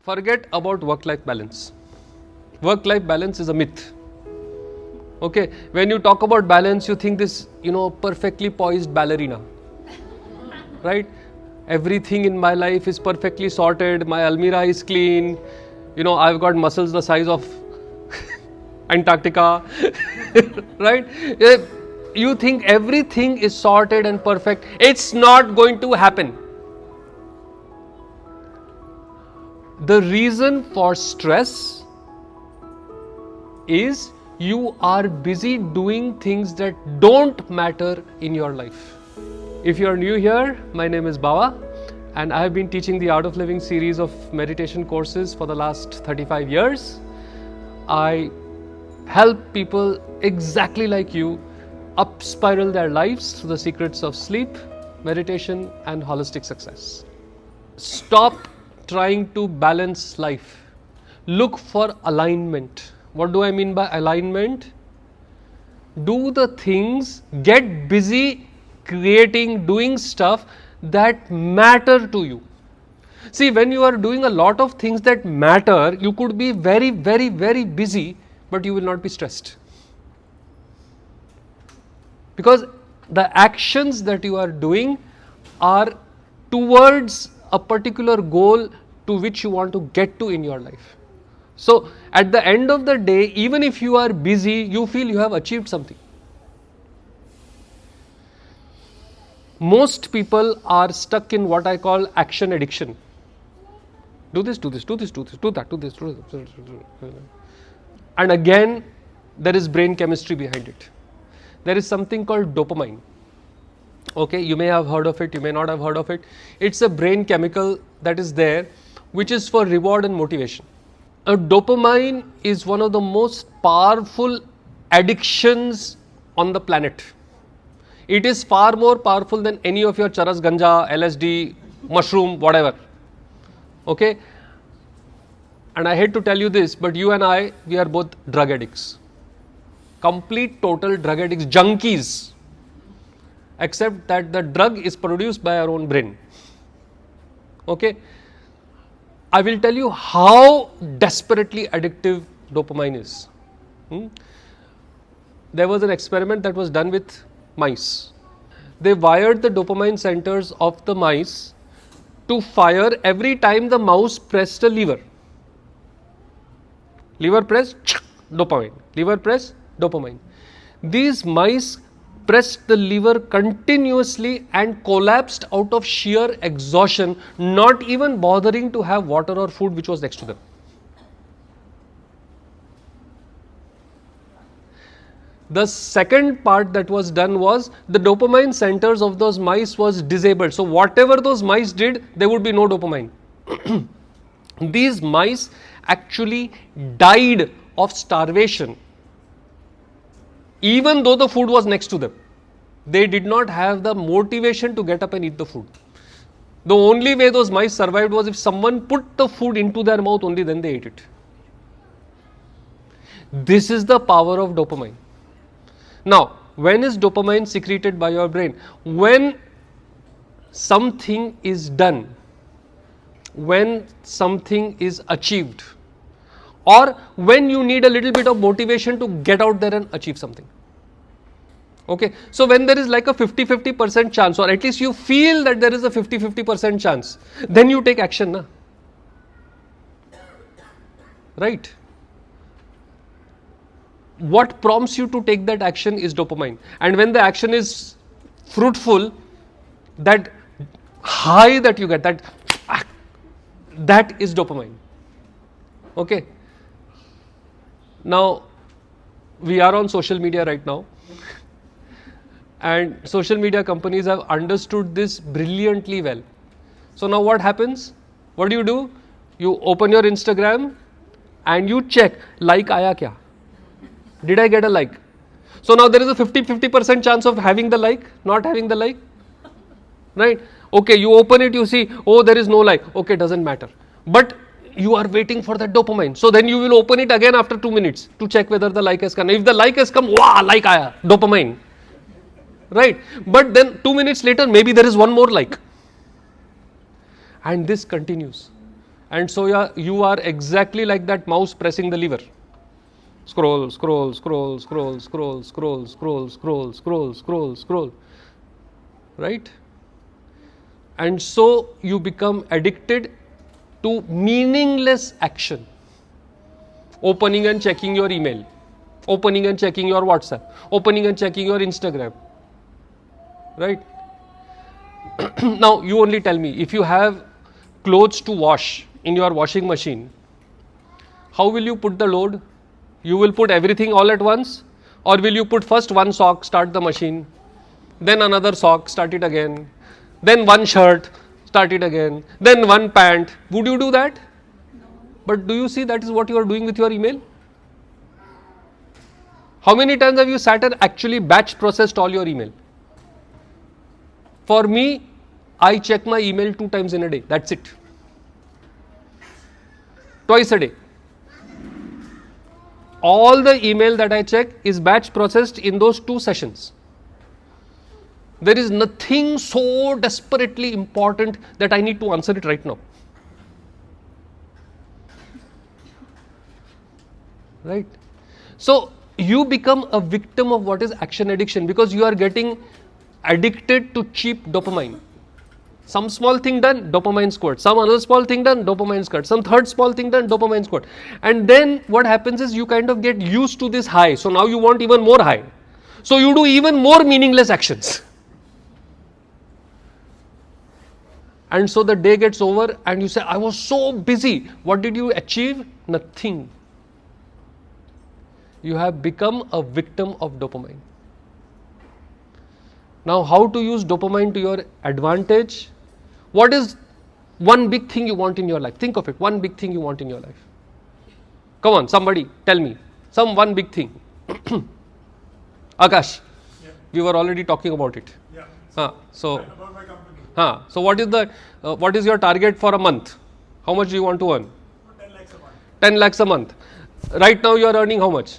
Forget about work-life balance. Work-life balance is a myth. Okay, when you talk about balance, you think this, perfectly poised ballerina, right? Everything in my life is perfectly sorted. My almirah is clean. I've got muscles the size of Antarctica, right? You think everything is sorted and perfect. It's not going to happen. The reason for stress is you are busy doing things that don't matter in your life. If you are new here, my name is Bawa and I have been teaching the Art of Living series of meditation courses for the last 35 years. I help people exactly like you up spiral their lives through the secrets of sleep, meditation and holistic success. Stop trying to balance life. Look for alignment. What do I mean by alignment? Do the things, get busy creating, doing stuff that matter to you. See, when you are doing a lot of things that matter, you could be very, very, very busy, but you will not be stressed. Because the actions that you are doing are towards a particular goal to which you want to get to in your life. So, at the end of the day, even if you are busy, you feel you have achieved something. Most people are stuck in what I call action addiction. Do this, do this, do this, do this, do that, do this, do this. And again, there is brain chemistry behind it. There is something called dopamine. Okay, you may have heard of it, you may not have heard of it. It's a brain chemical that is there, which is for reward and motivation. Dopamine is one of the most powerful addictions on the planet. It is far more powerful than any of your charas, ganja, LSD, mushroom, whatever. Okay? And I hate to tell you this, but you and I, we are both drug addicts. Complete, total drug addicts, junkies. Except that the drug is produced by our own brain. Okay? I will tell you how desperately addictive dopamine is. There was an experiment that was done with mice. They wired the dopamine centers of the mice to fire every time the mouse pressed a lever. Lever press, dopamine. Lever press, dopamine. These mice pressed the lever continuously and collapsed out of sheer exhaustion, not even bothering to have water or food which was next to them. The second part that was done was the dopamine centers of those mice was disabled. So whatever those mice did, there would be no dopamine. These mice actually died of starvation. Even though the food was next to them, they did not have the motivation to get up and eat the food. The only way those mice survived was if someone put the food into their mouth, only then they ate it. This is the power of dopamine. Now, when is dopamine secreted by your brain? When something is done, when something is achieved, or when you need a little bit of motivation to get out there and achieve something. Okay, so when there is like a 50-50% chance, or at least you feel that there is a 50-50% chance, then you take action, na? Right? What prompts you to take that action is dopamine. And when the action is fruitful, that high that you get, that is dopamine. Okay. Now, we are on social media right now. And social media companies have understood this brilliantly well. So now what happens? What do? You open your Instagram and you check, like aaya kya? Did I get a like? So now there is a 50-50% chance of having the like, not having the like. Right? Okay, you open it, you see, oh, there is no like. Okay, doesn't matter. But you are waiting for that dopamine. So then you will open it again after 2 minutes to check whether the like has come. If the like has come, wow, like aaya, dopamine. Right? But then 2 minutes later, maybe there is one more like. And this continues. And so you are exactly like that mouse pressing the lever. Scroll, scroll, scroll, scroll, scroll, scroll, scroll, scroll, scroll, scroll, scroll. Right? And so you become addicted to meaningless action. Opening and checking your email, opening and checking your WhatsApp, opening and checking your Instagram. Right? Now you only tell me, if you have clothes to wash in your washing machine, how will you put the load? You will put everything all at once, or will you put first one sock, start the machine, then another sock, start it again, then one shirt, start it again, then one pant? Would you do that? No. But do you see that is what you are doing with your email? How many times have you sat and actually batch processed all your email? For me, I check my email 2 times in a day. That's it. Twice a day. All the email that I check is batch processed in those 2 sessions. There is nothing so desperately important that I need to answer it right now. Right? So you become a victim of what is action addiction, because you are getting addicted to cheap dopamine. Some small thing done, dopamine squirt. Some other small thing done, dopamine squirt. Some third small thing done, dopamine squirt. And then what happens is you kind of get used to this high. So now you want even more high. So you do even more meaningless actions. And so the day gets over and you say, I was so busy. What did you achieve? Nothing. You have become a victim of dopamine. Now, how to use dopamine to your advantage? What is one big thing you want in your life? Think of it, one big thing you want in your life. Come on, somebody, tell me. One big thing. Akash, yeah. We were already talking about it. Yeah. So about my company. So what is your target for a month? How much do you want to earn? 10 lakhs a month. 10 lakhs a month. Right now you are earning how much?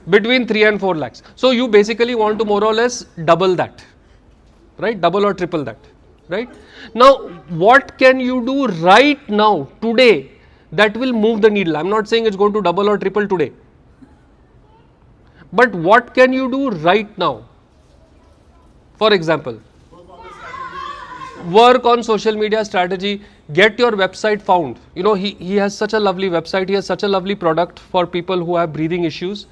Between 3 and 4 lakhs. So you basically want to more or less double that, right? Double or triple that, right? Now, what can you do right now, today, that will move the needle? I'm not saying it's going to double or triple today. But what can you do right now? For example, work on social media strategy, get your website found. You know, he has such a lovely website, he has such a lovely product for people who have breathing issues.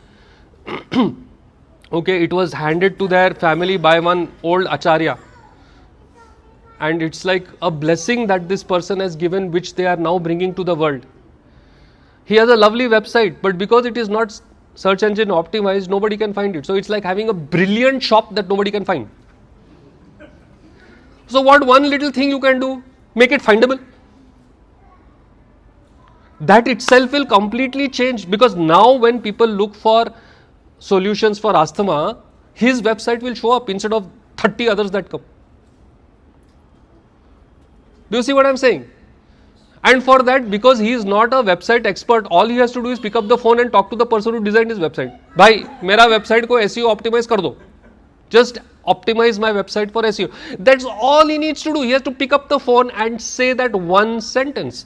Okay, it was handed to their family by one old acharya, and it's like a blessing that this person has given, which they are now bringing to the world. He has a lovely website, but because it is not search engine optimized, nobody can find it. So it's like having a brilliant shop that nobody can find. So what one little thing you can do? Make it findable. That itself will completely change, because now when people look for solutions for asthma, his website will show up instead of 30 others that come. Do you see what I'm saying? And for that, because he is not a website expert, all he has to do is pick up the phone and talk to the person who designed his website. Bhai, mera website ko SEO optimize kar do. Just optimize my website for SEO. That's all he needs to do. He has to pick up the phone and say that one sentence.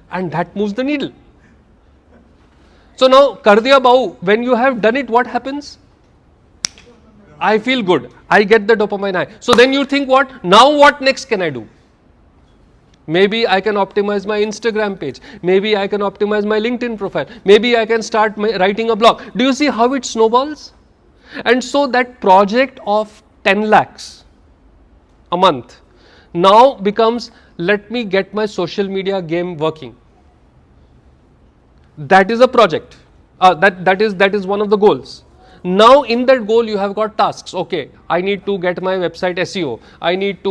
And that moves the needle. So now, kar diya bahu, when you have done it, what happens? I feel good. I get the dopamine high. So then you think, what? Now what next can I do? Maybe I can optimize my Instagram page. Maybe I can optimize my LinkedIn profile. Maybe I can start writing a blog. Do you see how it snowballs? And so that project of 10 lakhs a month now becomes, let me get my social media game working. That is a project. That is one of the goals. Now in that goal you have got tasks. Okay, I need to get my website SEO. I need to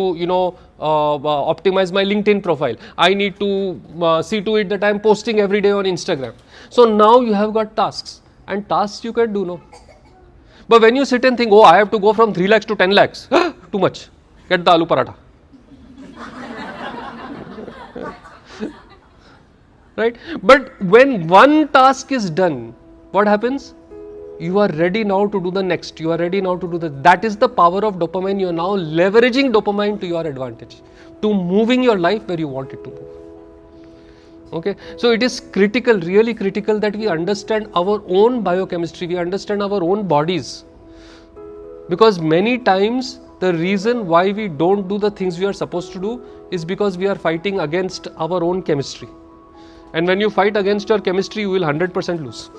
optimize my LinkedIn profile. I need to see to it that I am posting every day on Instagram. So now you have got tasks, and tasks you can do, no. But when you sit and think, oh, I have to go from 3 lakhs to 10 lakhs, too much. Get the aloo paratha. Right? But when one task is done, what happens? you are ready now to do the next, you are ready now to do that is the power of dopamine. You are now leveraging dopamine to your advantage, to moving your life where you want it to move. Okay, so it is critical, really critical, that we understand our own biochemistry, we understand our own bodies, because many times the reason why we don't do the things we are supposed to do is because we are fighting against our own chemistry, and when you fight against your chemistry, you will 100% lose.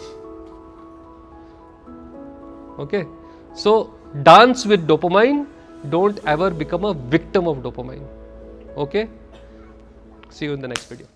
Okay, so dance with dopamine, don't ever become a victim of dopamine. Okay, see you in the next video.